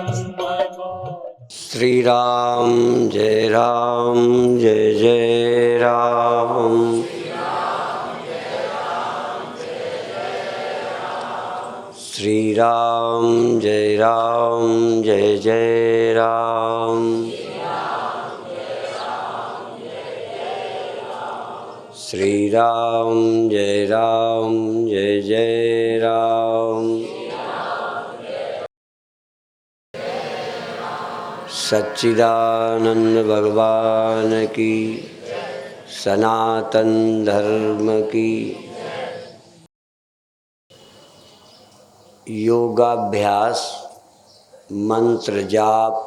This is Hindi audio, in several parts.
श्री राम जय जय राम। श्री राम जय जय राम। श्री राम जय जय राम। सच्चिदानंद भगवान की, सनातन धर्म की। योगाभ्यास, मंत्र जाप,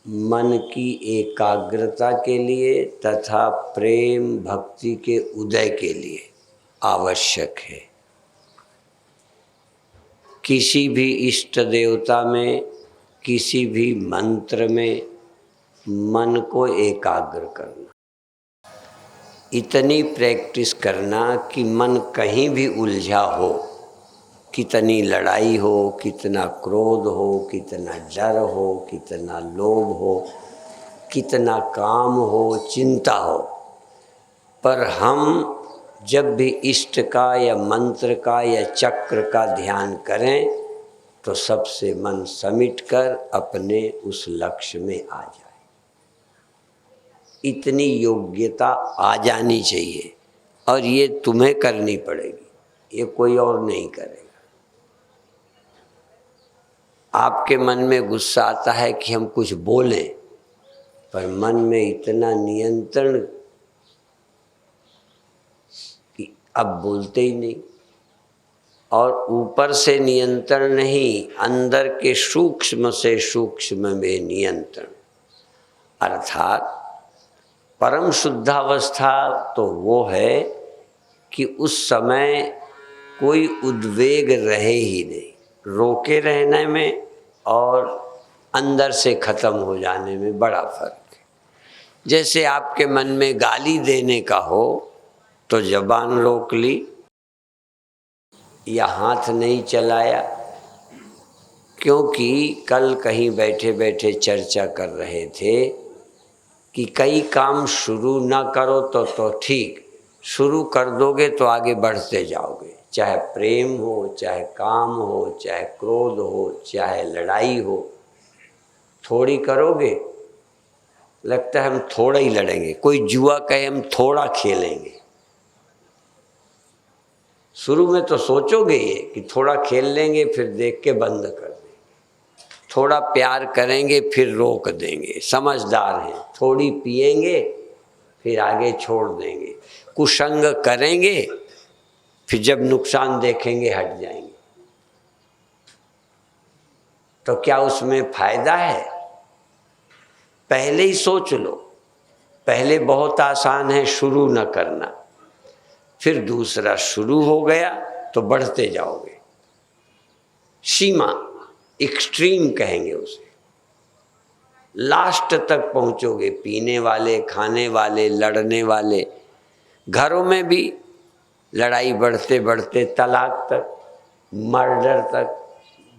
मन की एकाग्रता के लिए तथा प्रेम भक्ति के उदय के लिए आवश्यक है। किसी भी इष्ट देवता में, किसी भी मंत्र में मन को एकाग्र करना, इतनी प्रैक्टिस करना कि मन कहीं भी उलझा हो, कितनी लड़ाई हो, कितना क्रोध हो, कितना डर हो, कितना लोभ हो, कितना काम हो, चिंता हो, पर हम जब भी इष्ट का या मंत्र का या चक्र का ध्यान करें तो सबसे मन समिट कर अपने उस लक्ष्य में आ जाए। इतनी योग्यता आ जानी चाहिए और ये तुम्हें करनी पड़ेगी, ये कोई और नहीं करेगा। आपके मन में गुस्सा आता है कि हम कुछ बोलें, पर मन में इतना नियंत्रण कि अब बोलते ही नहीं। और ऊपर से नियंत्रण नहीं, अंदर के सूक्ष्म से सूक्ष्म में नियंत्रण। अर्थात परम शुद्धावस्था तो वो है कि उस समय कोई उद्वेग रहे ही नहीं। रोके रहने में और अंदर से खत्म हो जाने में बड़ा फर्क है। जैसे आपके मन में गाली देने का हो तो जबान रोक ली या हाथ नहीं चलाया, क्योंकि कल कहीं बैठे बैठे चर्चा कर रहे थे कि कई काम शुरू ना करो तो ठीक, शुरू कर दोगे तो आगे बढ़ते जाओगे। चाहे प्रेम हो, चाहे काम हो, चाहे क्रोध हो, चाहे लड़ाई हो, थोड़ी करोगे लगता है हम थोड़ा ही लड़ेंगे। कोई जुआ कहे हम थोड़ा खेलेंगे, शुरू में तो सोचोगे ये कि थोड़ा खेल लेंगे, फिर देख के बंद कर देंगे। थोड़ा प्यार करेंगे, फिर रोक देंगे, समझदार हैं। थोड़ी पिएंगे, फिर आगे छोड़ देंगे। कुसंग करेंगे, फिर जब नुकसान देखेंगे हट जाएंगे। तो क्या उसमें फायदा है? पहले ही सोच लो। पहले बहुत आसान है शुरू न करना, फिर दूसरा शुरू हो गया तो बढ़ते जाओगे। सीमा, एक्सट्रीम कहेंगे उसे, लास्ट तक पहुंचोगे। पीने वाले, खाने वाले, लड़ने वाले, घरों में भी लड़ाई बढ़ते बढ़ते तलाक तक, मर्डर तक,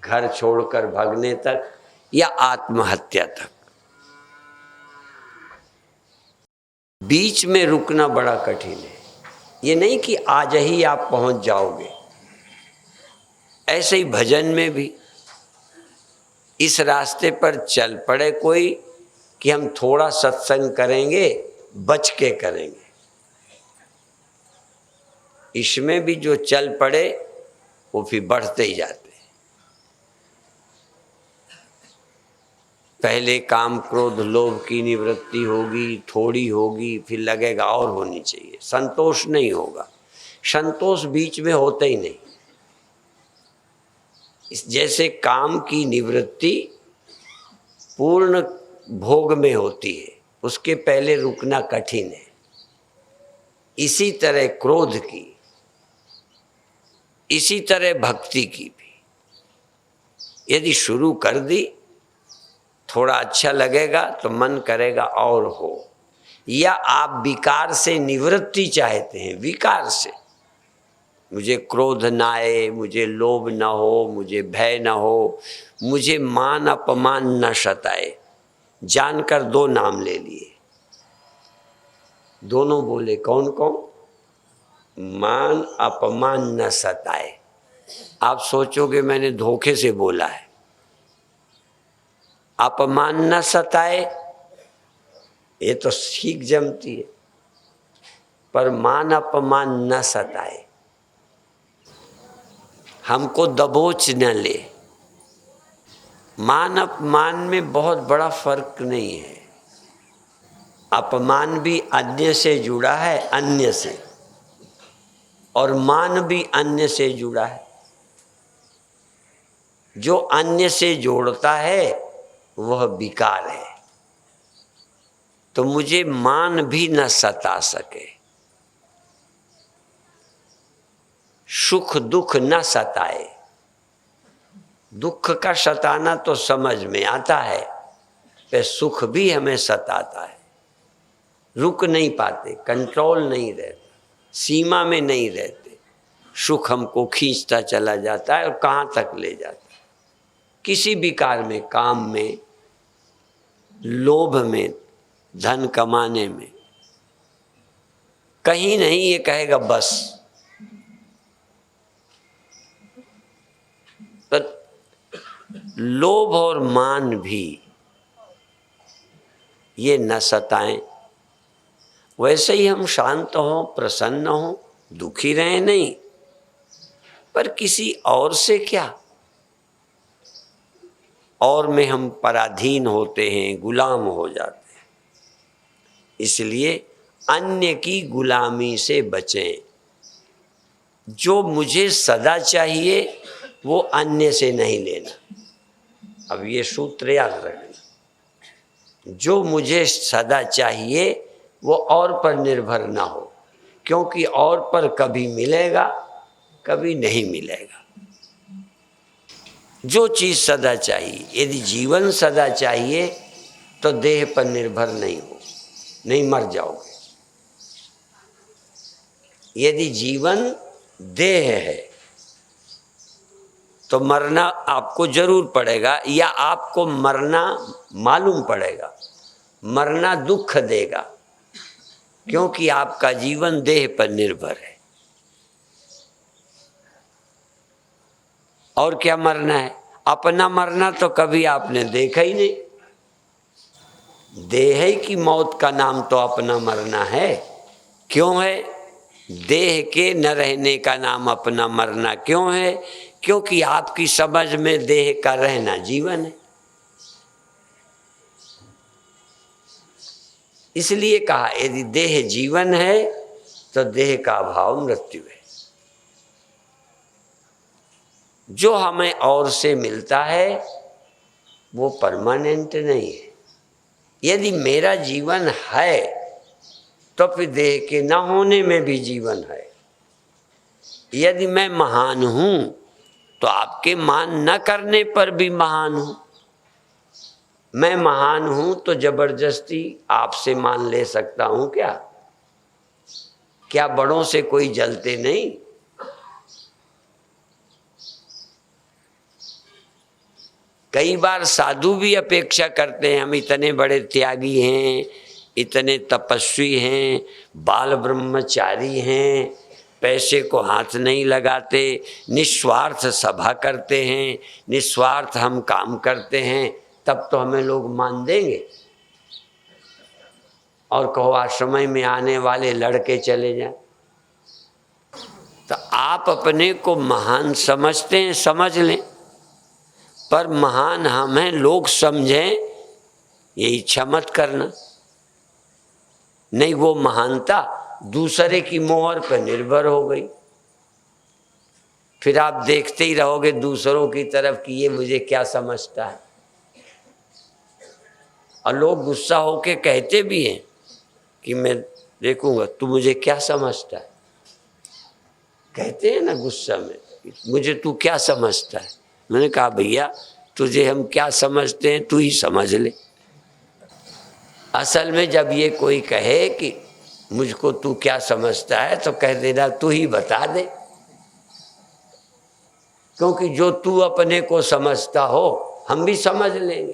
घर छोड़कर भागने तक या आत्महत्या तक। बीच में रुकना बड़ा कठिन है। ये नहीं कि आज ही आप पहुंच जाओगे। ऐसे ही भजन में भी इस रास्ते पर चल पड़े कोई कि हम थोड़ा सत्संग करेंगे, बच के करेंगे। इसमें भी जो चल पड़े वो फिर बढ़ते ही जाते। पहले काम क्रोध लोभ की निवृत्ति होगी, थोड़ी होगी, फिर लगेगा और होनी चाहिए। संतोष नहीं होगा, संतोष बीच में होता ही नहीं। जैसे काम की निवृत्ति पूर्ण भोग में होती है, उसके पहले रुकना कठिन है। इसी तरह क्रोध की, इसी तरह भक्ति की भी यदि शुरू कर दी, थोड़ा अच्छा लगेगा तो मन करेगा और हो। या आप विकार से निवृत्ति चाहते हैं, विकार से, मुझे क्रोध ना आए, मुझे लोभ न हो, मुझे भय न हो, मुझे मान अपमान न सताए। जानकर दो नाम ले लिए, दोनों बोले कौन कौन? मान अपमान न सताए। आप सोचोगे मैंने धोखे से बोला है। अपमान न सताए ये तो सीख जमती है, पर मान अपमान न सताए, हमको दबोच न ले। मान अपमान में बहुत बड़ा फर्क नहीं है। अपमान भी अन्य से जुड़ा है, अन्य से, और मान भी अन्य से जुड़ा है। जो अन्य से जोड़ता है वह विकार है। तो मुझे मान भी न सता सके, सुख दुख न सताए। दुख का सताना तो समझ में आता है, पर सुख भी हमें सताता है। रुक नहीं पाते, कंट्रोल नहीं रहता, सीमा में नहीं रहते। सुख हमको खींचता चला जाता है और कहाँ तक ले जाता है। किसी भी कार्य में, काम में, लोभ में, धन कमाने में, कहीं नहीं ये कहेगा बस। तो लोभ और मान भी ये न सताएं। वैसे ही हम शांत हों, प्रसन्न हों, दुखी रहें नहीं, पर किसी और से क्या, और में हम पराधीन होते हैं, गुलाम हो जाते हैं। इसलिए अन्य की गुलामी से बचें। जो मुझे सदा चाहिए वो अन्य से नहीं लेना। अब ये सूत्र याद रखना, जो मुझे सदा चाहिए वो और पर निर्भर ना हो, क्योंकि और पर कभी मिलेगा, कभी नहीं मिलेगा। जो चीज़ सदा चाहिए, यदि जीवन सदा चाहिए तो देह पर निर्भर नहीं हो, नहीं मर जाओगे। यदि जीवन देह है तो मरना आपको जरूर पड़ेगा, या आपको मरना मालूम पड़ेगा। मरना दुख देगा, क्योंकि आपका जीवन देह पर निर्भर है। और क्या मरना है? अपना मरना तो कभी आपने देखा ही नहीं। देह की मौत का नाम तो अपना मरना है। क्यों है? देह के न रहने का नाम अपना मरना क्यों है? क्योंकि आपकी समझ में देह का रहना जीवन है। इसलिए कहा यदि देह जीवन है तो देह का अभाव मृत्यु है। जो हमें और से मिलता है वो परमानेंट नहीं है। यदि मेरा जीवन है तो फिर देह के न होने में भी जीवन है। यदि मैं महान हूं तो आपके मान न करने पर भी महान हूं। मैं महान हूं तो जबरदस्ती आपसे मान ले सकता हूं क्या? क्या बड़ों से कोई जलते नहीं? कई बार साधु भी अपेक्षा करते हैं, हम इतने बड़े त्यागी हैं, इतने तपस्वी हैं, बाल ब्रह्मचारी हैं, पैसे को हाथ नहीं लगाते, निस्वार्थ सभा करते हैं, निस्वार्थ हम काम करते हैं, तब तो हमें लोग मान देंगे। और कहो आश्रम में आने वाले लड़के चले जाएं। तो आप अपने को महान समझते हैं, समझ लें, पर महान हमें लोग समझें ये इच्छा मत करना। नहीं, वो महानता दूसरे की मोहर पर निर्भर हो गई। फिर आप देखते ही रहोगे दूसरों की तरफ कि ये मुझे क्या समझता है। और लोग गुस्सा होके कहते भी हैं कि मैं देखूंगा तू मुझे क्या समझता है। कहते हैं ना गुस्सा में, मुझे तू क्या समझता है। मैंने कहा भैया तुझे हम क्या समझते हैं तू ही समझ ले। असल में जब ये कोई कहे कि मुझको तू क्या समझता है तो कह देना तू ही बता दे। क्योंकि जो तू अपने को समझता हो हम भी समझ लेंगे।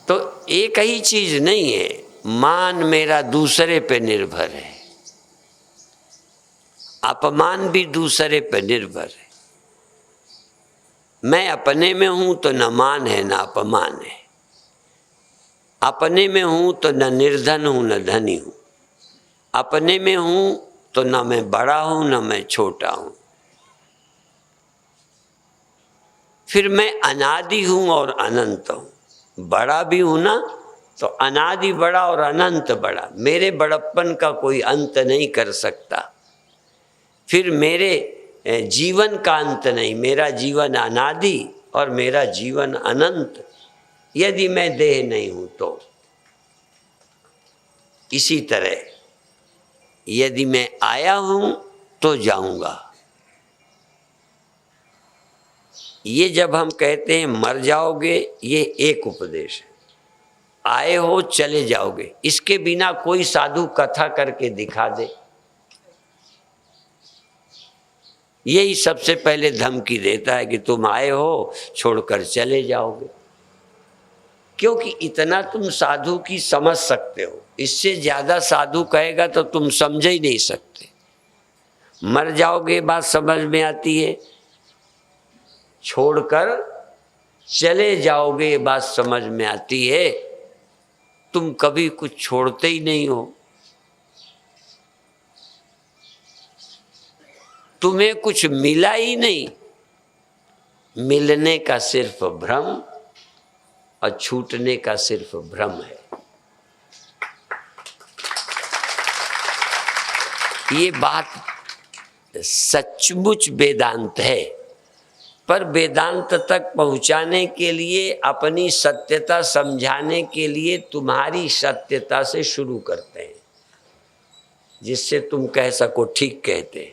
तो एक ही चीज नहीं है, मान मेरा दूसरे पे निर्भर है, अपमान भी दूसरे पे निर्भर है। मैं अपने में हूं तो न मान है न अपमान है, अपने में हूं तो न निर्धन हूं न धनी हूं, अपने में हूं तो न मैं बड़ा हूं न मैं छोटा हूं, फिर मैं अनादि हूं और अनंत हूं। बड़ा भी हूं ना तो अनादि बड़ा और अनंत बड़ा, मेरे बड़प्पन का कोई अंत नहीं कर सकता। फिर मेरे जीवन का अंत नहीं, मेरा जीवन अनादि और मेरा जीवन अनंत, यदि मैं देह नहीं हूं तो। इसी तरह यदि मैं आया हूं तो जाऊंगा। ये जब हम कहते हैं मर जाओगे, ये एक उपदेश है। आए हो चले जाओगे, इसके बिना कोई साधु कथा करके दिखा दे, यही सबसे पहले धमकी देता है कि तुम आए हो छोड़कर चले जाओगे। क्योंकि इतना तुम साधु की समझ सकते हो, इससे ज्यादा साधु कहेगा तो तुम समझ ही नहीं सकते। मर जाओगे बात समझ में आती है, छोड़कर चले जाओगे ये बात समझ में आती है। तुम कभी कुछ छोड़ते ही नहीं हो, तुम्हें कुछ मिला ही नहीं, मिलने का सिर्फ भ्रम और छूटने का सिर्फ भ्रम है। ये बात सचमुच वेदांत है, पर वेदांत तक पहुंचाने के लिए, अपनी सत्यता समझाने के लिए तुम्हारी सत्यता से शुरू करते हैं, जिससे तुम कह सको ठीक कहते हैं।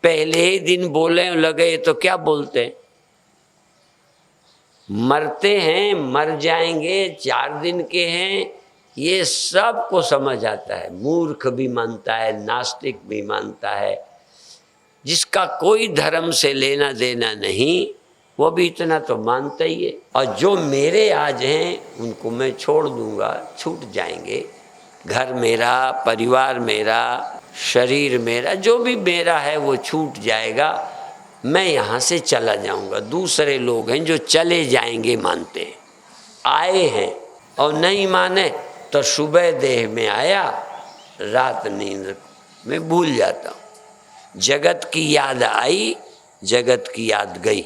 पहले ही दिन बोले लगे तो क्या बोलते हैं, मरते हैं मर जाएंगे 4 दिन के हैं, ये सब को समझ आता है। मूर्ख भी मानता है, नास्तिक भी मानता है, जिसका कोई धर्म से लेना देना नहीं वो भी इतना तो मानता ही है। और जो मेरे आज हैं उनको मैं छोड़ दूंगा, छूट जाएंगे। घर मेरा, परिवार मेरा, शरीर मेरा, जो भी मेरा है वो छूट जाएगा, मैं यहाँ से चला जाऊंगा। दूसरे लोग हैं जो चले जाएंगे मानते हैं, आए हैं और नहीं माने तो सुबह देह में आया, रात नींद में भूल जाता हूँ। जगत की याद आई, जगत की याद गई,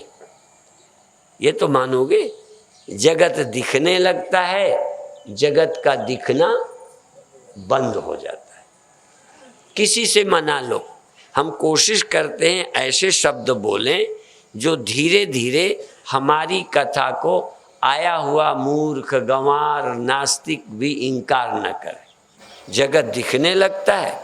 ये तो मानोगे। जगत दिखने लगता है, जगत का दिखना बंद हो जाता है। किसी से मना लो, हम कोशिश करते हैं ऐसे शब्द बोलें जो धीरे धीरे हमारी कथा को आया हुआ मूर्ख, गंवार, नास्तिक भी इनकार न करे। जगत दिखने लगता है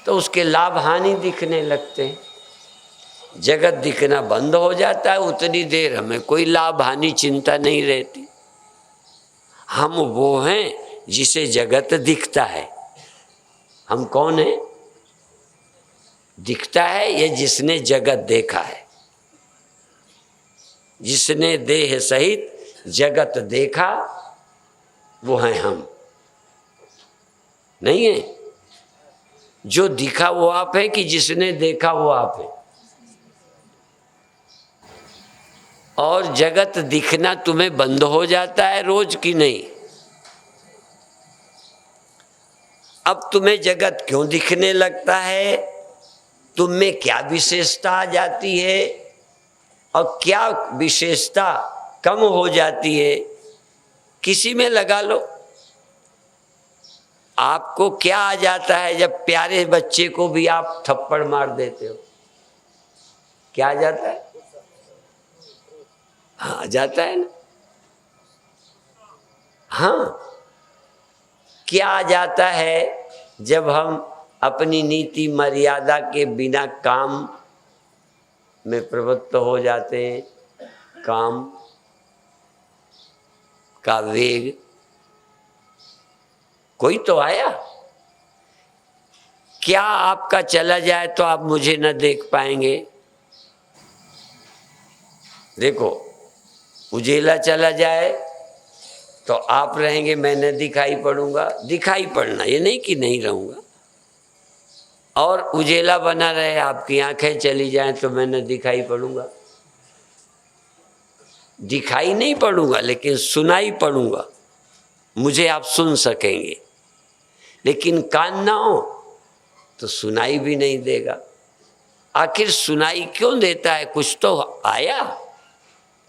तो उसके लाभ हानि दिखने लगते हैं। जगत दिखना बंद हो जाता है, उतनी देर हमें कोई लाभ हानि चिंता नहीं रहती। हम वो हैं जिसे जगत दिखता है। हम कौन हैं? दिखता है ये जिसने जगत देखा है, जिसने देह सहित जगत देखा, वो हैं हम। नहीं है जो दिखा वो आप है कि जिसने देखा वो आप है। और जगत दिखना तुम्हें बंद हो जाता है रोज की नहीं। अब तुम्हें जगत क्यों दिखने लगता है, तुम में क्या विशेषता आ जाती है और क्या विशेषता कम हो जाती है, किसी में लगा लो। आपको क्या आ जाता है जब प्यारे बच्चे को भी आप थप्पड़ मार देते हो? क्या आ जाता है? हाँ, आ जाता है ना। हाँ, क्या आ जाता है जब हम अपनी नीति मर्यादा के बिना काम में प्रवृत्त हो जाते हैं? काम का वेग कोई तो आया। क्या आपका चला जाए तो आप मुझे न देख पाएंगे? देखो उजेला चला जाए तो आप रहेंगे, मैं न दिखाई पड़ूंगा, दिखाई पड़ना ये नहीं कि नहीं रहूंगा। और उजेला बना रहे, आपकी आंखें चली जाएं तो मैं न दिखाई पड़ूंगा, दिखाई नहीं पड़ूंगा लेकिन सुनाई पड़ूंगा, मुझे आप सुन सकेंगे। लेकिन कान ना हो तो सुनाई भी नहीं देगा। आखिर सुनाई क्यों देता है? कुछ तो आया,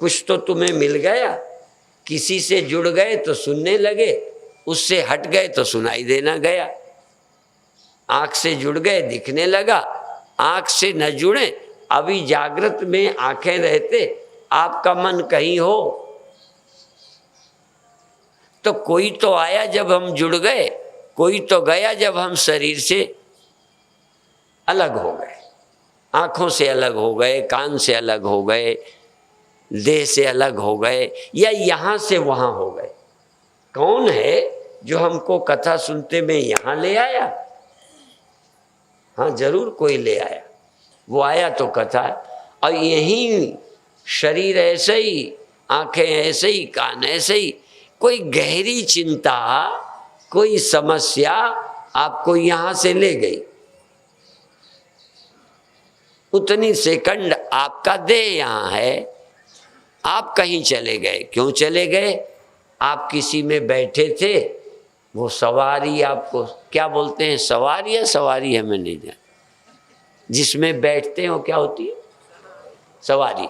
कुछ तो तुम्हें मिल गया, किसी से जुड़ गए तो सुनने लगे, उससे हट गए तो सुनाई देना गया। आंख से जुड़ गए दिखने लगा, आंख से न जुड़े, अभी जागृत में आंखें रहते आपका मन कहीं हो तो कोई तो आया जब हम जुड़ गए, कोई तो गया जब हम शरीर से अलग हो गए, आंखों से अलग हो गए, कान से अलग हो गए, देह से अलग हो गए, या यहाँ से वहाँ हो गए। कौन है जो हमको कथा सुनते में यहाँ ले आया? हाँ जरूर कोई ले आया, वो आया तो कथा है। और यही शरीर ऐसे ही, आंखें ऐसे ही, कान ऐसे ही, कोई गहरी चिंता, कोई समस्या आपको यहाँ से ले गई, उतनी सेकंड आपका देह यहाँ है, आप कहीं चले गए। क्यों चले गए? आप किसी में बैठे थे, वो सवारी, आपको क्या बोलते हैं, सवारी या सवारी हमें नहीं जान, जिसमें बैठते हो क्या होती है? सवारी।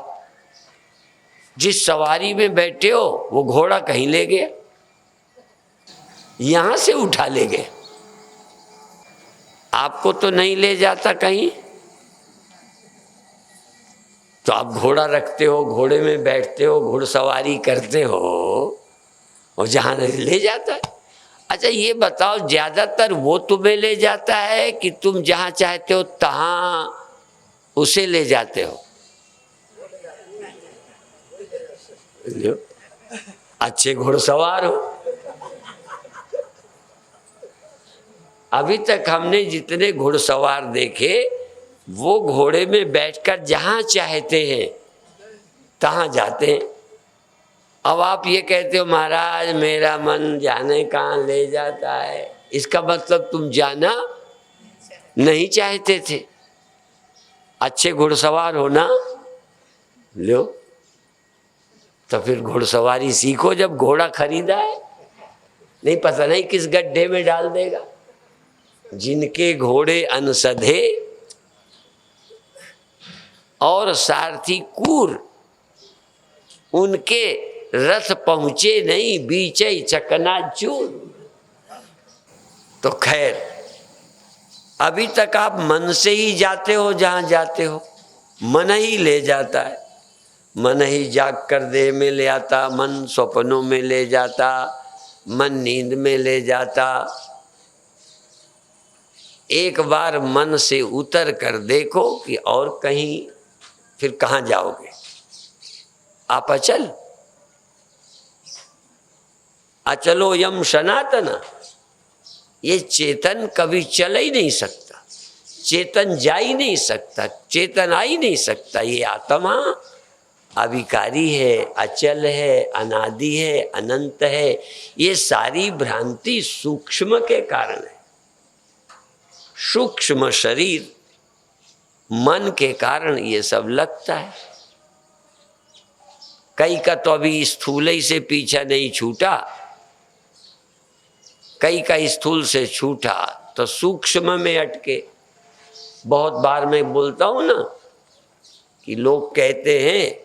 जिस सवारी में बैठे हो वो घोड़ा कहीं ले गया, यहां से उठा ले गए, आपको तो नहीं ले जाता कहीं। तो आप घोड़ा रखते हो, घोड़े में बैठते हो, घुड़सवारी करते हो, और जहां ले जाता है। अच्छा ये बताओ, ज्यादातर वो तुम्हें ले जाता है कि तुम जहां चाहते हो तहां उसे ले जाते हो? अच्छे घुड़सवार हो। अभी तक हमने जितने घुड़सवार देखे, वो घोड़े में बैठकर जहां चाहते हैं तहां जाते हैं। अब आप ये कहते हो महाराज मेरा मन जाने कहाँ ले जाता है, इसका मतलब तुम जाना नहीं चाहते थे। अच्छे घुड़सवार हो ना, लो तो फिर घुड़सवारी सीखो। जब घोड़ा खरीदा है, नहीं पता नहीं किस गड्ढे में डाल देगा। जिनके घोड़े अनसधे और सारथी कूर, उनके रथ पहुंचे नहीं, बीचे चकनाचूर। तो खैर अभी तक आप मन से ही जाते हो, जहां जाते हो मन ही ले जाता है। मन ही जाग कर देह में ले आता, मन स्वप्नों में ले जाता, मन नींद में ले जाता। एक बार मन से उतर कर देखो कि और कहीं फिर कहाँ जाओगे? आप अचल, अचलो यम सनातन, ये चेतन कभी चल ही नहीं सकता, चेतन जा ही नहीं सकता, चेतन आ ही नहीं सकता। ये आत्मा अविकारी है, अचल है, अनादि है, अनंत है। ये सारी भ्रांति सूक्ष्म के कारण है। सूक्ष्म शरीर मन के कारण ये सब लगता है। कई का तो अभी स्थूल ही से पीछा नहीं छूटा, कई का स्थूल से छूटा तो सूक्ष्म में अटके। बहुत बार मैं बोलता हूं ना कि लोग कहते हैं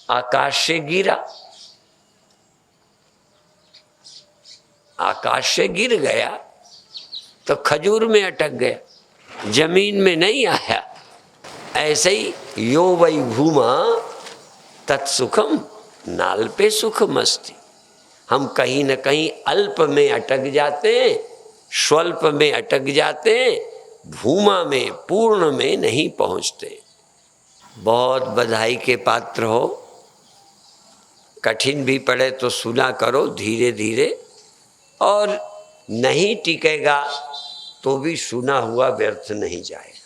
आकाश से गिरा, आकाश से गिर गया तो खजूर में अटक गया, जमीन में नहीं आया। ऐसे ही यो वै भूमा तत्सुखम नाल पे सुख मस्ती। हम कहीं न कहीं अल्प में अटक जाते हैं, स्वल्प में अटक जाते हैं, भूमा में पूर्ण में नहीं पहुंचते। बहुत बधाई के पात्र हो। कठिन भी पड़े तो सुना करो धीरे धीरे, और नहीं टिकेगा तो भी सुना हुआ व्यर्थ नहीं जाएगा।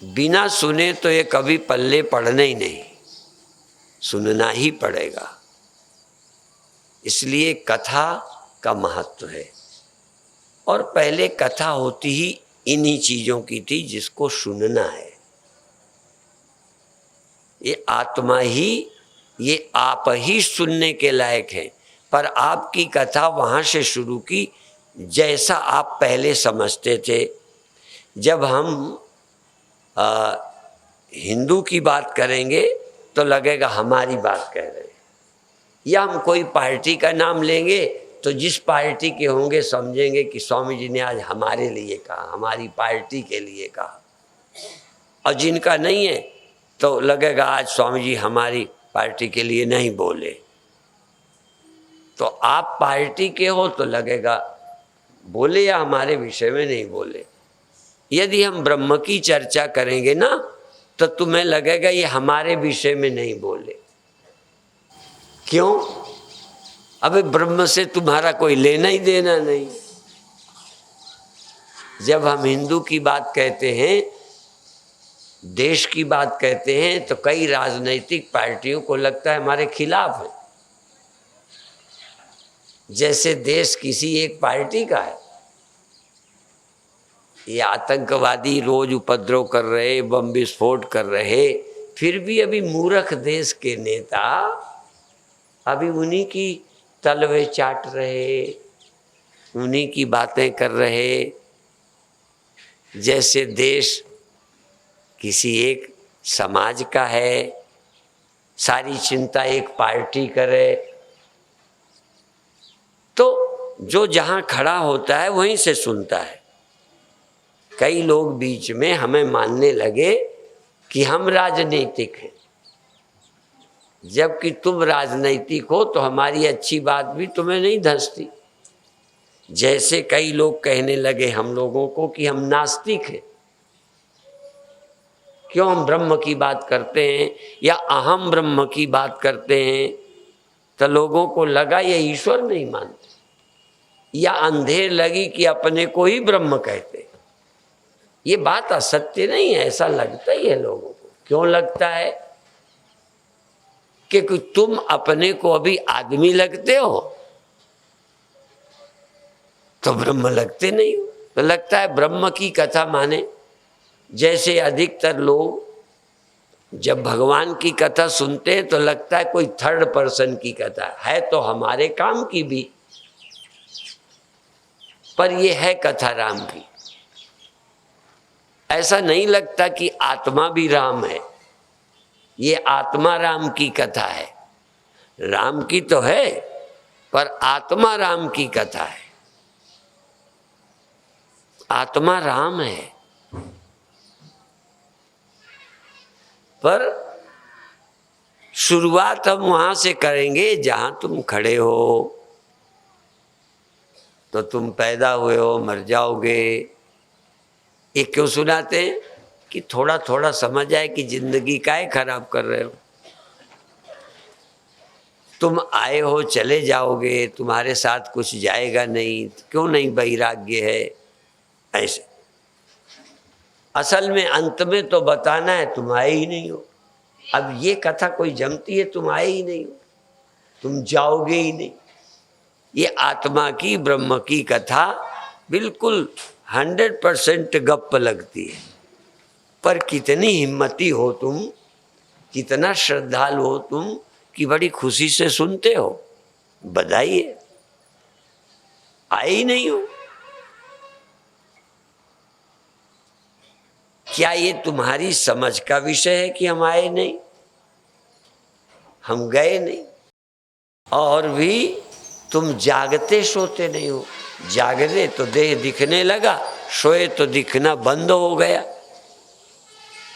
बिना सुने तो ये कभी पल्ले पड़ने ही नहीं। सुनना ही पड़ेगा। इसलिए कथा का महत्व है। और पहले कथा होती ही इन्हीं चीज़ों की थी जिसको सुनना है। ये आत्मा ही, ये आप ही सुनने के लायक है। पर आपकी कथा वहाँ से शुरू की जैसा आप पहले समझते थे। जब हम हिंदू की बात करेंगे तो लगेगा हमारी बात कह रहे हैं, या हम कोई पार्टी का नाम लेंगे तो जिस पार्टी के होंगे समझेंगे कि स्वामी जी ने आज हमारे लिए कहा, हमारी पार्टी के लिए कहा। और जिनका नहीं है तो लगेगा आज स्वामी जी हमारी पार्टी के लिए नहीं बोले। तो आप पार्टी के हो तो लगेगा बोले या हमारे विषय में नहीं बोले। यदि हम ब्रह्म की चर्चा करेंगे ना तो तुम्हें लगेगा ये हमारे विषय में नहीं बोले। क्यों? अबे ब्रह्म से तुम्हारा कोई लेना ही देना नहीं। जब हम हिंदू की बात कहते हैं, देश की बात कहते हैं, तो कई राजनीतिक पार्टियों को लगता है हमारे खिलाफ है, जैसे देश किसी एक पार्टी का है। ये आतंकवादी रोज उपद्रव कर रहे, बम विस्फोट कर रहे, फिर भी अभी मूर्ख देश के नेता अभी उन्हीं की तलवे चाट रहे, उन्हीं की बातें कर रहे, जैसे देश किसी एक समाज का है, सारी चिंता एक पार्टी करे। तो जो जहाँ खड़ा होता है वहीं से सुनता है। कई लोग बीच में हमें मानने लगे कि हम राजनीतिक हैं, जबकि तुम राजनीतिक हो तो हमारी अच्छी बात भी तुम्हें नहीं धंसती। जैसे कई लोग कहने लगे हम लोगों को कि हम नास्तिक हैं, क्यों हम ब्रह्म की बात करते हैं या अहम ब्रह्म की बात करते हैं, तो लोगों को लगा ये ईश्वर नहीं मानते, या अंधेर लगी कि अपने को ही ब्रह्म कहते। ये बात असत्य नहीं है, ऐसा लगता ही है लोगों को। क्यों लगता है? क्योंकि तुम अपने को अभी आदमी लगते हो तो ब्रह्म लगते नहीं हो। तो लगता है ब्रह्म की कथा माने। जैसे अधिकतर लोग जब भगवान की कथा सुनते हैं तो लगता है कोई थर्ड पर्सन की कथा है, तो हमारे काम की भी, पर यह है कथा राम की। ऐसा नहीं लगता कि आत्मा भी राम है, ये आत्मा राम की कथा है। राम की तो है पर आत्मा राम की कथा है। आत्मा राम है, पर शुरुआत हम वहां से करेंगे जहां तुम खड़े हो। तो तुम पैदा हुए हो, मर जाओगे। ये क्यों सुनाते हैं? कि थोड़ा थोड़ा समझ आए कि जिंदगी काहे खराब कर रहे हो। तुम आए हो, चले जाओगे, तुम्हारे साथ कुछ जाएगा नहीं, क्यों नहीं वैराग्य है। ऐसे असल में अंत में तो बताना है तुम आए ही नहीं हो। अब ये कथा कोई जमती है? तुम आए ही नहीं हो, तुम जाओगे ही नहीं। ये आत्मा की, ब्रह्म की कथा बिल्कुल 100% गप्प लगती है। पर कितनी हिम्मती हो तुम, कितना श्रद्धालु हो तुम कि बड़ी खुशी से सुनते हो। बधाई है, आए ही नहीं हो। क्या ये तुम्हारी समझ का विषय है कि हम आए नहीं, हम गए नहीं? और भी तुम जागते सोते नहीं हो। जागते तो देह दिखने लगा, सोए तो दिखना बंद हो गया।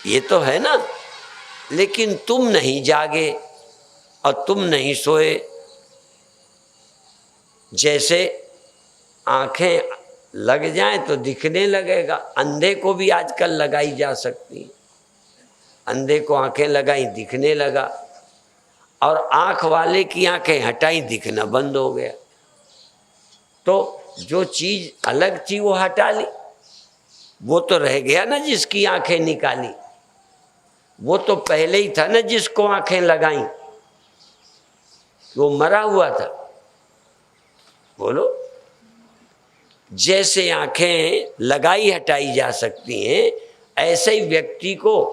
ये तो है ना। लेकिन तुम नहीं जागे और तुम नहीं सोए। जैसे आंखें लग जाएं तो दिखने लगेगा। अंधे को भी आजकल लगाई जा सकती है। अंधे को आंखें लगाई, दिखने लगा, और आंख वाले की आंखें हटाई, दिखना बंद हो गया। तो जो चीज अलग थी वो हटा ली, वो तो रह गया ना जिसकी आंखें निकाली। वो तो पहले ही था ना जिसको आंखें लगाई। वो मरा हुआ था? बोलो। जैसे आंखें लगाई हटाई जा सकती हैं, ऐसे ही व्यक्ति को,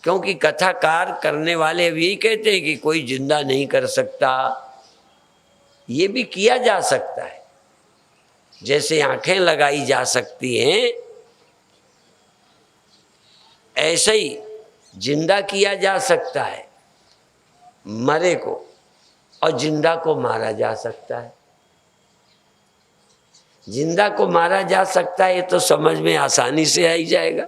क्योंकि कथाकार करने वाले अब यही कहते हैं कि कोई जिंदा नहीं कर सकता, ये भी किया जा सकता है। जैसे आंखें लगाई जा सकती हैं, ऐसे ही जिंदा किया जा सकता है मरे को, और जिंदा को मारा जा सकता है। जिंदा को मारा जा सकता है, ये तो समझ में आसानी से आ ही जाएगा।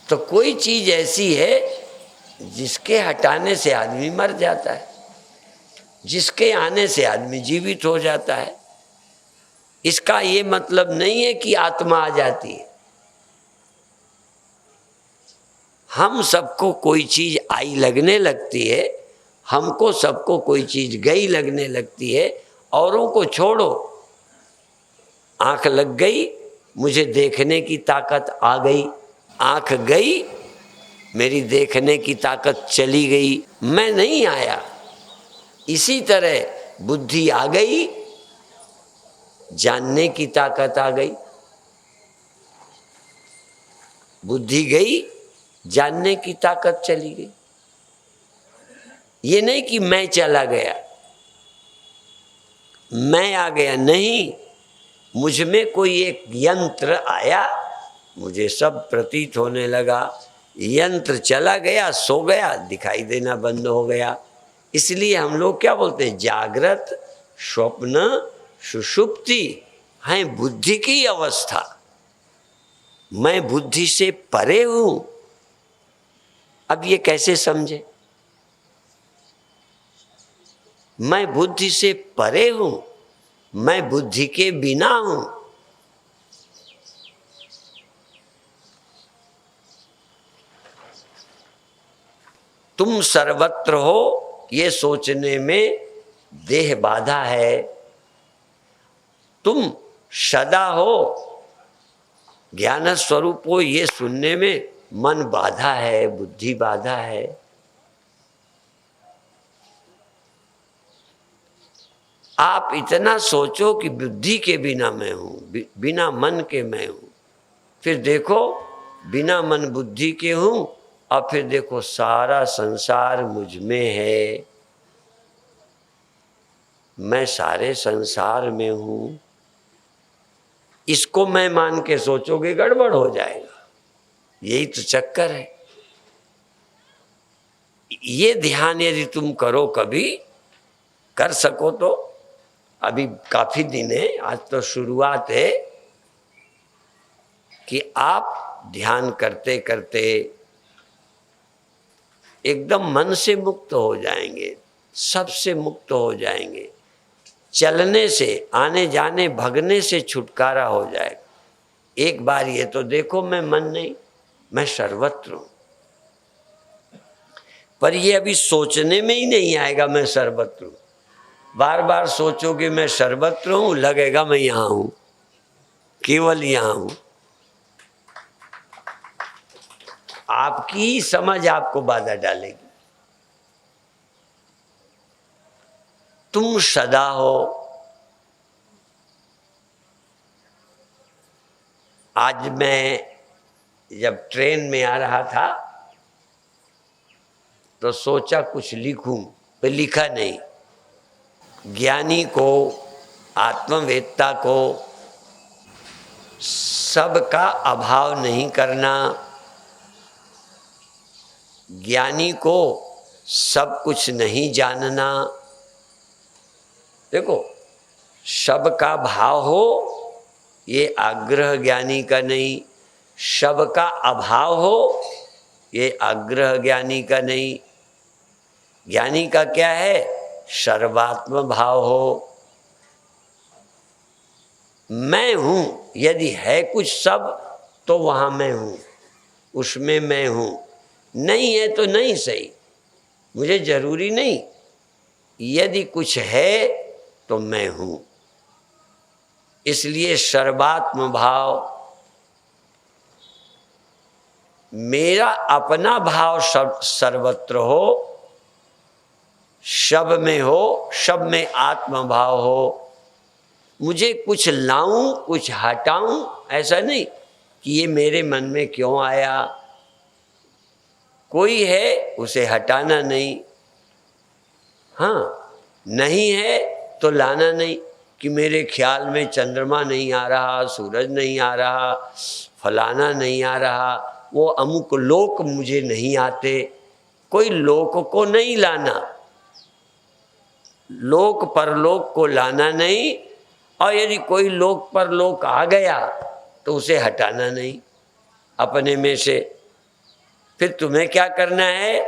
तो कोई चीज ऐसी है जिसके हटाने से आदमी मर जाता है, जिसके आने से आदमी जीवित हो जाता है। इसका ये मतलब नहीं है कि आत्मा आ जाती है। हम सबको कोई चीज आई लगने लगती है, हमको सबको कोई चीज गई लगने लगती है। औरों को छोड़ो, आंख लग गई, मुझे देखने की ताकत आ गई, आंख गई, मेरी देखने की ताकत चली गई, मैं नहीं आया। इसी तरह बुद्धि आ गई, जानने की ताकत आ गई। बुद्धि गई, जानने की ताकत चली गई। ये नहीं कि मैं चला गया, मैं आ गया, नहीं। मुझ में कोई एक यंत्र आया, मुझे सब प्रतीत होने लगा, यंत्र चला गया, सो गया, दिखाई देना बंद हो गया। इसलिए हम लोग क्या बोलते हैं, जागृत, स्वप्न, सुषुप्ति है बुद्धि की अवस्था। मैं बुद्धि से परे हूं। अब ये कैसे समझे? मैं बुद्धि से परे हूं, मैं बुद्धि के बिना हूं। तुम सर्वत्र हो, ये सोचने में देह बाधा है। तुम सदा हो, ज्ञान स्वरूप हो, ये सुनने में मन बाधा है, बुद्धि बाधा है। आप इतना सोचो कि बुद्धि के बिना मैं हूं, बिना मन के मैं हूं, फिर देखो बिना मन बुद्धि के हूं, और फिर देखो सारा संसार मुझ में है, मैं सारे संसार में हूं। इसको मैं मान के सोचोगे, गड़बड़ हो जाएगा। यही तो चक्कर है। ये ध्यान यदि तुम करो, कभी कर सको तो, अभी काफी दिन है, आज तो शुरुआत है, कि आप ध्यान करते करते एकदम मन से मुक्त हो जाएंगे, सबसे मुक्त हो जाएंगे। चलने से, आने जाने भगने से छुटकारा हो जाएगा। एक बार ये तो देखो, मैं मन नहीं, मैं सर्वत्र हूं। पर ये अभी सोचने में ही नहीं आएगा मैं सर्वत्र हूं। बार बार सोचोगे मैं सर्वत्र हूं, लगेगा मैं यहां हूं, केवल यहां हूं। आपकी समझ आपको बाधा डालेगी। तुम सदा हो। आज मैं जब ट्रेन में आ रहा था तो सोचा कुछ लिखूं, पर लिखा नहीं। ज्ञानी को, आत्मवेत्ता को सबका अभाव नहीं करना, ज्ञानी को सब कुछ नहीं जानना। देखो, सबका भाव हो, ये आग्रह ज्ञानी का नहीं। सबका अभाव हो, ये आग्रह ज्ञानी का नहीं। ज्ञानी का क्या है? सर्वात्म भाव हो। मैं हूं, यदि है कुछ सब, तो वहां मैं हूं, उसमें मैं हूं। नहीं है तो नहीं सही, मुझे जरूरी नहीं। यदि कुछ है तो मैं हूं। इसलिए सर्वात्म भाव, मेरा अपना भाव सर्वत्र हो, शब में हो, शब में आत्मभाव हो। मुझे कुछ लाऊं कुछ हटाऊं ऐसा नहीं कि ये मेरे मन में क्यों आया। कोई है उसे हटाना नहीं, हाँ नहीं है तो लाना नहीं कि मेरे ख्याल में चंद्रमा नहीं आ रहा, सूरज नहीं आ रहा, फलाना नहीं आ रहा, वो अमुक लोक मुझे नहीं आते। कोई लोक को नहीं लाना, लोक परलोक को लाना नहीं। और यदि कोई लोक परलोक आ गया तो उसे हटाना नहीं अपने में से। फिर तुम्हें क्या करना है?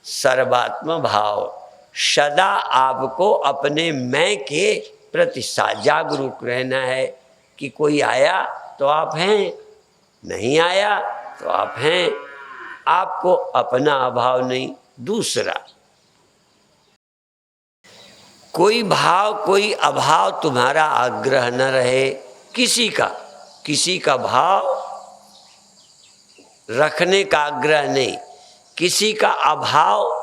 सर्वात्म भाव, सदा आपको अपने मैं के प्रति जागरूक रहना है कि कोई आया तो आप हैं, नहीं आया तो आप हैं। आपको अपना अभाव नहीं। दूसरा, कोई भाव कोई अभाव तुम्हारा आग्रह न रहे, किसी का भाव रखने का आग्रह नहीं, किसी का अभाव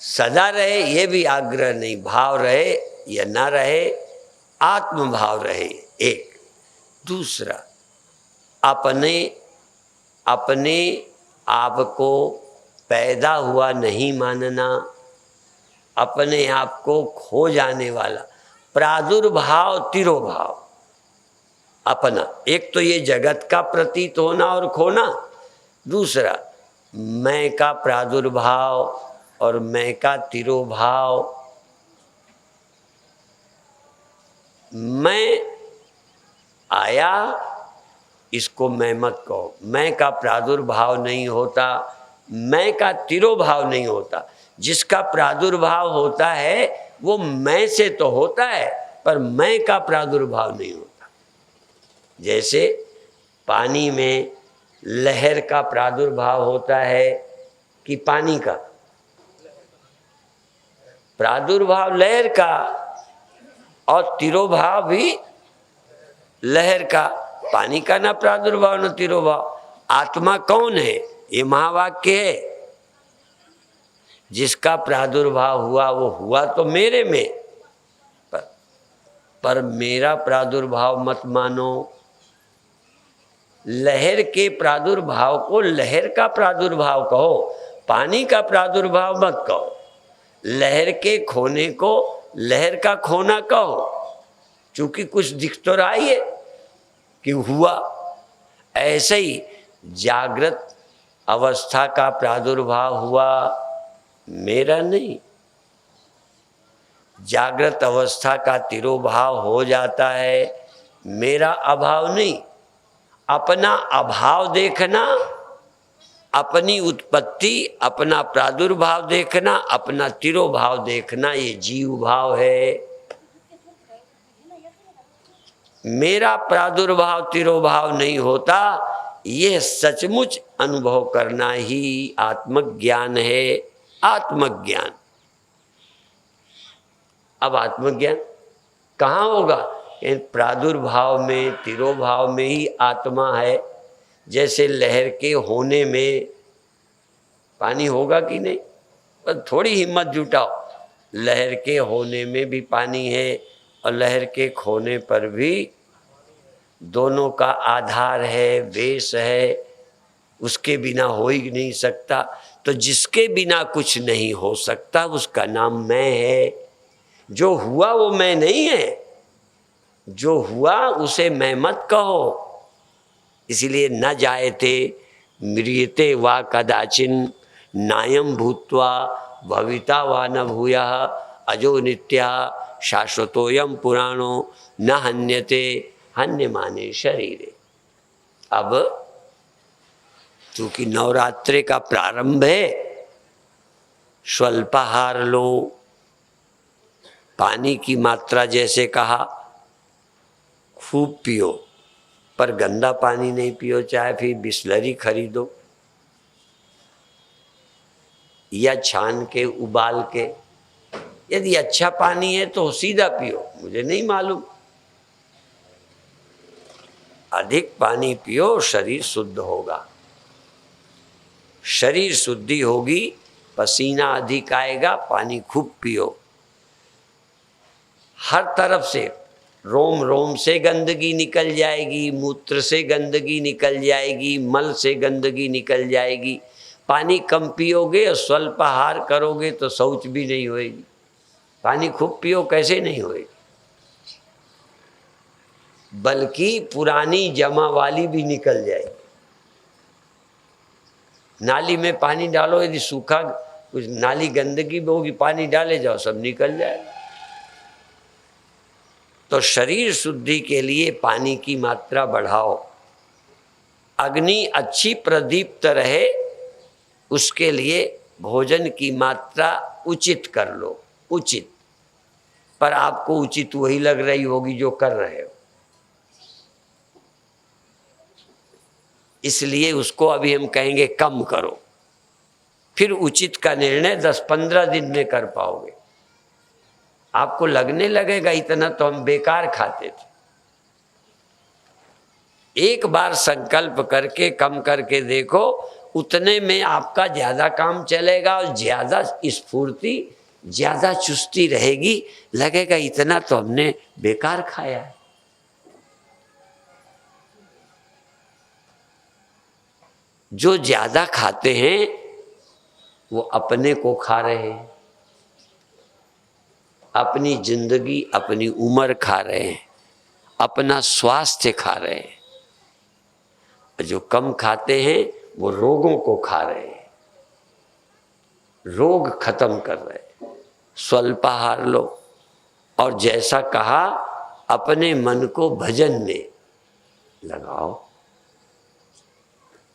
सदा रहे ये भी आग्रह नहीं। भाव रहे या ना रहे, आत्मभाव रहे एक। दूसरा, अपने आप को पैदा हुआ नहीं मानना, अपने आप को खो जाने वाला। प्रादुर्भाव तिरोभाव, अपना एक तो ये जगत का प्रतीत होना और खोना, दूसरा मैं का प्रादुर्भाव और मैं का तिरोभाव। मैं आया इसको मैं मत कहो, मैं का प्रादुर्भाव नहीं होता, मैं का तिरोभाव नहीं होता। जिसका प्रादुर्भाव होता है वो मैं से तो होता है पर मैं का प्रादुर्भाव नहीं होता। जैसे पानी में लहर का प्रादुर्भाव होता है कि पानी का प्रादुर्भाव लहर का, और तिरोभाव भी लहर का। पानी का ना प्रादुर्भाव न तिरोभाव। आत्मा कौन है? ये महावाक्य है। जिसका प्रादुर्भाव हुआ वो हुआ तो मेरे में, पर मेरा प्रादुर्भाव मत मानो। लहर के प्रादुर्भाव को लहर का प्रादुर्भाव कहो, पानी का प्रादुर्भाव मत कहो। लहर के खोने को लहर का खोना कहो, क्योंकि कुछ दिख तो रहा ही है कि हुआ। ऐसे ही जागृत अवस्था का प्रादुर्भाव हुआ, मेरा नहीं। जागृत अवस्था का तिरोभाव हो जाता है, मेरा अभाव नहीं। अपना अभाव देखना, अपनी उत्पत्ति, अपना प्रादुर्भाव देखना, अपना तिरोभाव देखना, ये जीव भाव है। मेरा प्रादुर्भाव तिरोभाव नहीं होता, यह सचमुच अनुभव करना ही आत्मज्ञान है। आत्मज्ञान। अब आत्मज्ञान कहाँ होगा? प्रादुर्भाव में, तिरोभाव में ही आत्मा है। जैसे लहर के होने में पानी होगा कि नहीं, पर थोड़ी हिम्मत जुटाओ। लहर के होने में भी पानी है और लहर के खोने पर भी। दोनों का आधार है, बेस है, उसके बिना हो ही नहीं सकता। तो जिसके बिना कुछ नहीं हो सकता उसका नाम मैं है। जो हुआ वो मैं नहीं है, जो हुआ उसे मैं मत कहो। इसीलिए न जायते म्रियते वा कदाचिन नायम भूत्वा भविता वा न भूयः अजो नित्या शाश्वतोयम पुराणो न हन्यते हन्यमाने शरीरे। अब चूंकि नवरात्रि का प्रारंभ है, स्वल्पाहार लो। पानी की मात्रा जैसे कहा खूब पियो, पर गंदा पानी नहीं पियो, चाहे फिर बिस्लरी खरीदो या छान के उबाल के। यदि अच्छा पानी है तो सीधा पियो, मुझे नहीं मालूम। अधिक पानी पियो, शरीर शुद्ध होगा। शरीर शुद्धि होगी पसीना अधिक आएगा, पानी खूब पियो। हर तरफ से, रोम रोम से गंदगी निकल जाएगी, मूत्र से गंदगी निकल जाएगी, मल से गंदगी निकल जाएगी। पानी कम पियोगे और स्वल्प आहार करोगे तो शौच भी नहीं होएगी। पानी खूब पियो, कैसे नहीं होएगी, बल्कि पुरानी जमा वाली भी निकल जाएगी। नाली में पानी डालो, यदि सूखा कुछ नाली गंदगी में होगी, पानी डाले जाओ, सब निकल जाएगा। तो शरीर शुद्धि के लिए पानी की मात्रा बढ़ाओ। अग्नि अच्छी प्रदीप्त रहे, उसके लिए भोजन की मात्रा उचित कर लो। उचित, पर आपको उचित वही लग रही होगी जो कर रहे हो, इसलिए उसको अभी हम कहेंगे कम करो। फिर उचित का निर्णय 10-15 दिन में कर पाओगे। आपको लगने लगेगा इतना तो हम बेकार खाते थे। एक बार संकल्प करके कम करके देखो, उतने में आपका ज्यादा काम चलेगा और ज्यादा स्फूर्ति, ज्यादा चुस्ती रहेगी। लगेगा इतना तो हमने बेकार खाया है। जो ज्यादा खाते हैं वो अपने को खा रहे हैं, अपनी जिंदगी, अपनी उम्र खा रहे हैं, अपना स्वास्थ्य खा रहे हैं। जो कम खाते हैं वो रोगों को खा रहे हैं, रोग खत्म कर रहे हैं। स्वल्पाहार लो और जैसा कहा अपने मन को भजन में लगाओ।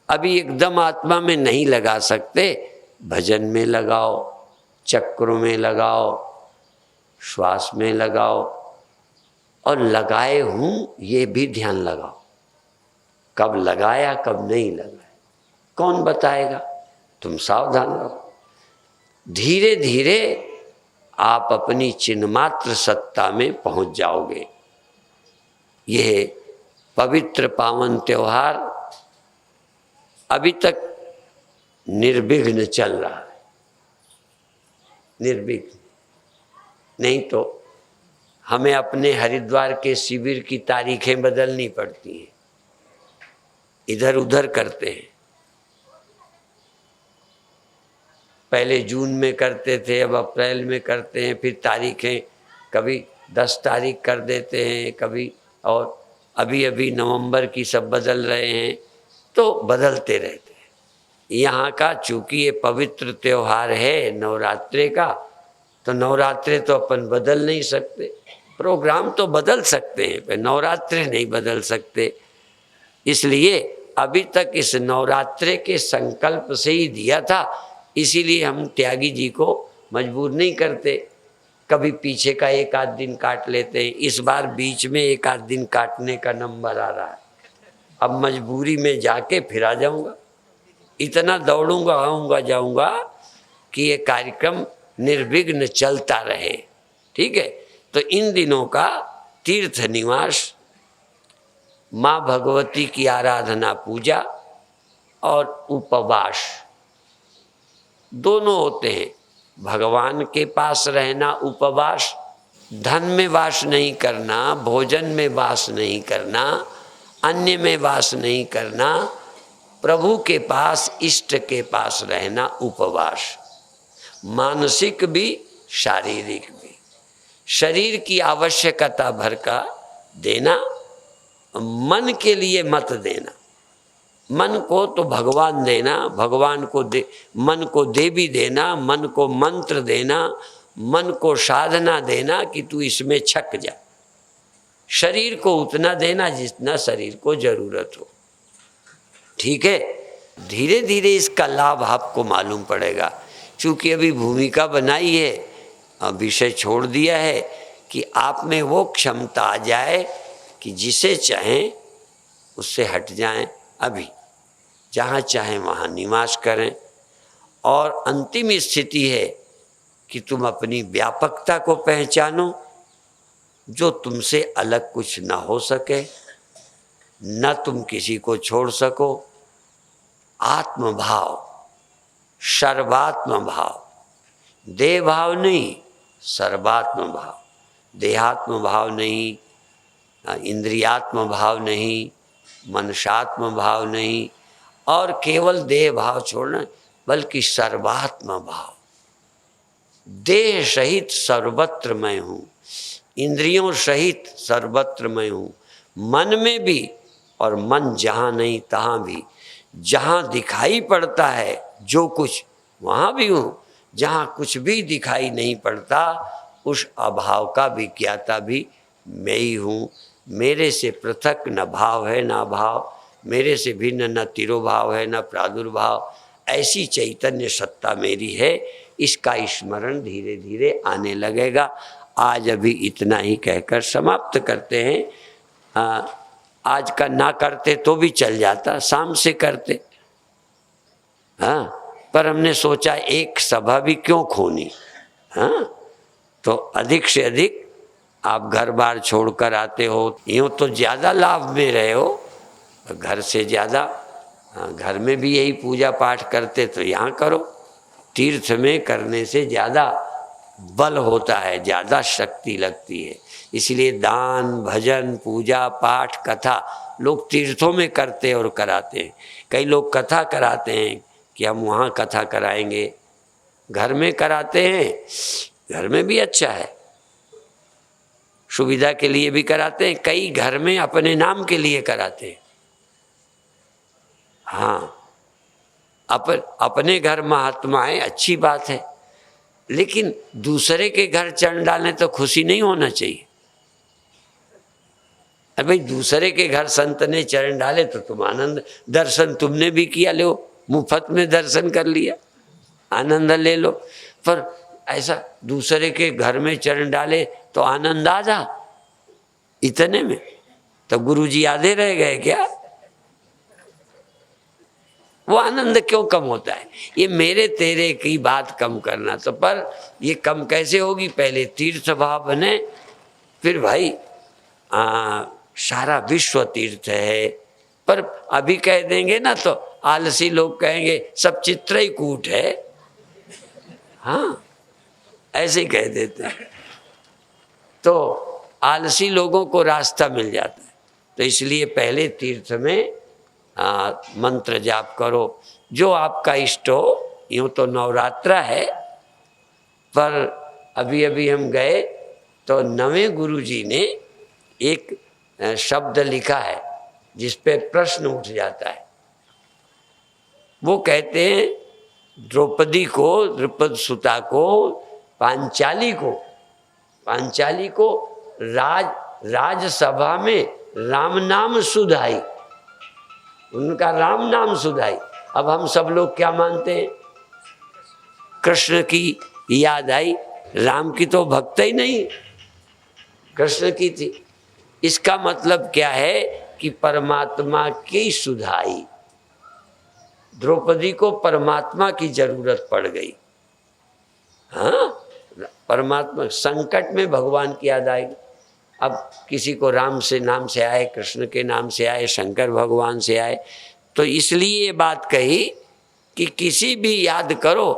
अभी एकदम आत्मा में नहीं लगा सकते, भजन में लगाओ, चक्रों में लगाओ, श्वास में लगाओ, और लगाए हूं ये भी ध्यान लगाओ। कब लगाया कब नहीं लगाया कौन बताएगा, तुम सावधान रहो। धीरे धीरे आप अपनी चिन्मात्र सत्ता में पहुंच जाओगे। यह पवित्र पावन त्योहार अभी तक निर्विघ्न चल रहा है। निर्विघ्न नहीं तो हमें अपने हरिद्वार के शिविर की तारीखें बदलनी पड़ती हैं, इधर उधर करते हैं। पहले जून में करते थे, अब अप्रैल में करते हैं। फिर तारीखें कभी 10 तारीख कर देते हैं कभी, और अभी अभी नवंबर की सब बदल रहे हैं, तो बदलते रहते हैं। यहाँ का चूंकि ये पवित्र त्योहार है नवरात्रे का, तो नवरात्रे तो अपन बदल नहीं सकते। प्रोग्राम तो बदल सकते हैं पर नवरात्रे नहीं बदल सकते। इसलिए अभी तक इस नवरात्रे के संकल्प से ही दिया था, इसीलिए हम त्यागी जी को मजबूर नहीं करते। कभी पीछे का 1 आध दिन काट लेते हैं। इस बार बीच में 1 आध दिन काटने का नंबर आ रहा है। अब मजबूरी में जाके फिर आ जाऊंगा। इतना दौड़ूंगा, आऊंगा जाऊंगा कि ये कार्यक्रम निर्विघ्न चलता रहे। ठीक है, तो इन दिनों का तीर्थ निवास, माँ भगवती की आराधना, पूजा और उपवास दोनों होते हैं। भगवान के पास रहना उपवास, धन में वास नहीं करना, भोजन में वास नहीं करना, अन्य में वास नहीं करना, प्रभु के पास, इष्ट के पास रहना उपवास। मानसिक भी शारीरिक भी। शरीर की आवश्यकता भर का देना, मन के लिए मत देना। मन को तो भगवान देना, भगवान को दे, मन को देवी देना, मन को मंत्र देना, मन को साधना देना कि तू इसमें छक जा। शरीर को उतना देना जितना शरीर को जरूरत हो। ठीक है, धीरे धीरे इसका लाभ आपको मालूम पड़ेगा। चूंकि अभी भूमिका बनाई है, विषय छोड़ दिया है कि आप में वो क्षमता आ जाए कि जिसे चाहें उससे हट जाएं, अभी जहाँ चाहें वहाँ निवास करें। और अंतिम स्थिति है कि तुम अपनी व्यापकता को पहचानो, जो तुमसे अलग कुछ ना हो सके, न तुम किसी को छोड़ सको। आत्मभाव, सर्वात्म भाव, देह भाव नहीं, सर्वात्म भाव, देहात्म भाव नहीं, इंद्रियात्म भाव नहीं, मनसात्म भाव नहीं, और केवल देह भाव छोड़ना, बल्कि सर्वात्म भाव। देह सहित सर्वत्र मैं हूँ, इंद्रियों सहित सर्वत्र मैं हूँ, मन में भी, और मन जहाँ नहीं तहाँ भी, जहाँ दिखाई पड़ता है जो कुछ वहाँ भी हूँ, जहाँ कुछ भी दिखाई नहीं पड़ता उस अभाव का विज्ञाता भी मैं ही हूँ। मेरे से पृथक न भाव है न अभाव, मेरे से भिन्न न तिरोभाव है न प्रादुर्भाव, ऐसी चैतन्य सत्ता मेरी है। इसका स्मरण धीरे धीरे आने लगेगा। आज अभी इतना ही कहकर समाप्त करते हैं। आज का ना करते तो भी चल जाता, शाम से करते, हाँ, पर हमने सोचा एक सभा भी क्यों खोनी, हाँ, तो अधिक से अधिक आप घर बार छोड़कर आते हो, यूँ तो ज़्यादा लाभ में रहे हो, घर से ज़्यादा, घर में भी यही पूजा पाठ करते तो यहाँ करो। तीर्थ में करने से ज़्यादा बल होता है, ज़्यादा शक्ति लगती है। इसलिए दान, भजन, पूजा पाठ, कथा लोग तीर्थों में करते और कराते हैं। कई लोग कथा कराते हैं कि हम वहाँ कथा कराएंगे, घर में कराते हैं, घर में भी अच्छा है, सुविधा के लिए भी कराते हैं। कई घर में अपने नाम के लिए कराते हैं, हाँ, अपने घर महात्मा है, अच्छी बात है, लेकिन दूसरे के घर चरण डालने तो खुशी नहीं होना चाहिए। अरे भाई, दूसरे के घर संत ने चरण डाले तो तुम आनंद, दर्शन तुमने भी किया, लो मुफ्त में दर्शन कर लिया, आनंद ले लो। पर ऐसा दूसरे के घर में चरण डाले तो आनंद आ जा, इतने में तो गुरुजी आधे रह गए क्या? वो आनंद क्यों कम होता है? ये मेरे तेरे की बात कम करना, तो पर ये कम कैसे होगी? पहले तीर्थ भाव बने, फिर भाई सारा विश्व तीर्थ है। पर अभी कह देंगे ना तो आलसी लोग कहेंगे सब चित्रकूट है, हाँ, ऐसे ही कह देते हैं, तो आलसी लोगों को रास्ता मिल जाता है। तो इसलिए पहले तीर्थ में मंत्र जाप करो, जो आपका इष्ट हो। यूँ तो नवरात्रा है, पर अभी अभी हम गए तो नवें गुरुजी ने एक शब्द लिखा है जिस पे प्रश्न उठ जाता है। वो कहते हैं द्रौपदी को, द्रुपद सुता को, पांचाली को राजसभा में राम नाम सुधाई, उनका राम नाम सुधाई। अब हम सब लोग क्या मानते हैं? कृष्ण की याद आई, राम की तो भक्त ही नहीं, कृष्ण की थी। इसका मतलब क्या है कि परमात्मा की सुधाई। द्रौपदी को परमात्मा की जरूरत पड़ गई, हाँ, परमात्मा संकट में भगवान की याद आएगी। अब किसी को राम से नाम से आए, कृष्ण के नाम से आए, शंकर भगवान से आए, तो इसलिए ये बात कही कि किसी भी याद करो।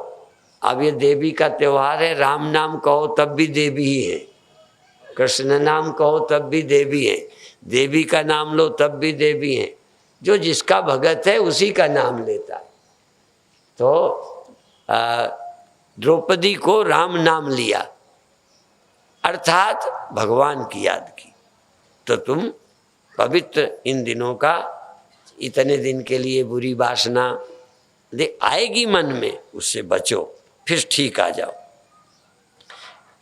अब ये देवी का त्योहार है, राम नाम कहो तब भी देवी ही है, कृष्ण नाम कहो तब भी देवी है, देवी का नाम लो तब भी देवी है। जो जिसका भगत है उसी का नाम लेता है। तो द्रौपदी को राम नाम लिया, अर्थात भगवान की याद की। तो तुम पवित्र इन दिनों का, इतने दिन के लिए बुरी वासना आएगी मन में, उससे बचो, फिर ठीक आ जाओ।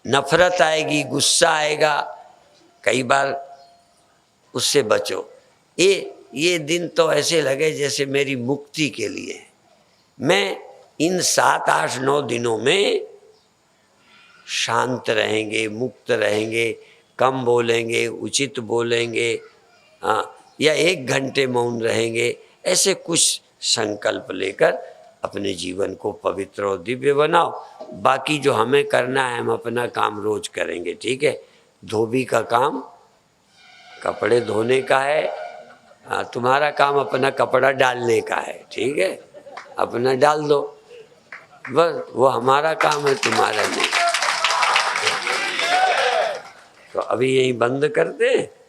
नफरत आएगी, गुस्सा आएगा, कई बार उससे बचो। ये दिन तो ऐसे लगे जैसे मेरी मुक्ति के लिए। मैं इन 7, 8, 9 दिनों में शांत रहेंगे, मुक्त रहेंगे, कम बोलेंगे, उचित बोलेंगे, हाँ, या 1 घंटे मौन रहेंगे, ऐसे कुछ संकल्प लेकर अपने जीवन को पवित्र और दिव्य बनाओ। बाकी जो हमें करना है, हम अपना काम रोज करेंगे, ठीक है। धोबी का काम कपड़े धोने का है, तुम्हारा काम अपना कपड़ा डालने का है, ठीक है, अपना डाल दो। बस वो हमारा काम है, तुम्हारा नहीं। तो अभी यही बंद करते हैं।